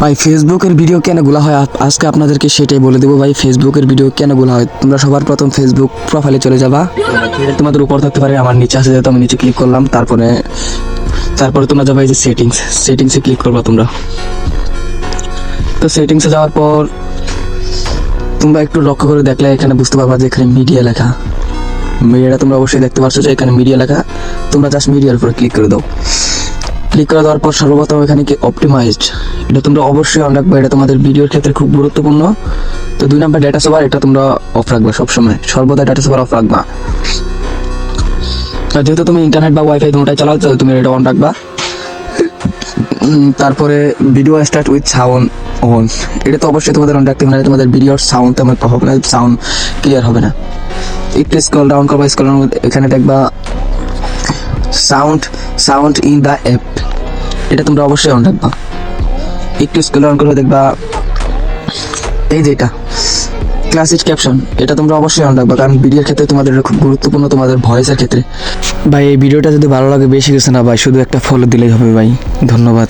ভাই ফেসবুকের ভিডিও কেন গুলা হয় আজকে আপনাদেরকে সেটাই বলে দেবো ভাই। ফেসবুকের ভিডিও কেন গুলা হয়, তোমরা সবার প্রথম ফেসবুক প্রোফাইলে চলে যাবা। তোমাদের উপর থাকতে পারে, আমার নিচে আছে, যেহেতু আমি নিচে ক্লিক করলাম। তারপরে তোমরা যাবে এই যে সেটিংসে ক্লিক করবা তোমরা। তো সেটিংসে যাওয়ার পর তোমরা একটু লক্ষ্য করে দেখলে এখানে বুঝতে পারবা যে এখানে মিডিয়া লেখা। মিডিয়াটা তোমরা অবশ্যই দেখতে পাচ্ছ যে এখানে মিডিয়া লেখা। তোমরা জাস্ট মিডিয়ার উপরে ক্লিক করে দাও। ক্লিক করে দেওয়ার পর সর্বপ্রথম এখানে কি অপটিমাইজড, এটা তোমরা অবশ্যই অন রাখবে। এটা তোমাদের ভিডিওর ক্ষেত্রে খুব গুরুত্বপূর্ণ। তো 2 নাম্বার ডেটা সেভার, এটা তোমরা অফ রাখবে সবসময়, সর্বদা ডেটা সেভার অফ রাখবা। আর যেহেতু তুমি ইন্টারনেট বা ওয়াইফাই দুটোটাই চালাও, তো তুমি এটা অন রাখবা। তারপরে video start with sound on, এটা তো অবশ্যই তোমাদের অন রাখতে হবে, তোমাদের ভিডিওর সাউন্ড তেমন হবে না, সাউন্ড ক্লিয়ার হবে না। একটু স্ক্রল ডাউন করবা, স্ক্রল ডাউন এখানে দেখবা সাউন্ড ইন দ্য অ্যাপ, এটা তোমরা অবশ্যই অন রাখবা। একটু স্ক্রল ডাউন করে দেখবা এই যে এটা ক্লাসিক ক্যাপশন, এটা তোমরা অবশ্যই অন রাখবা, কারণ ভিডিওর ক্ষেত্রে তোমাদের খুব গুরুত্বপূর্ণ, তোমাদের ভয়েসের ক্ষেত্রে। ভাই এই ভিডিওটা যদি ভালো লাগে, বেশি কিছু না ভাই, শুধু একটা ফলো দিলেই হবে ভাই। ধন্যবাদ।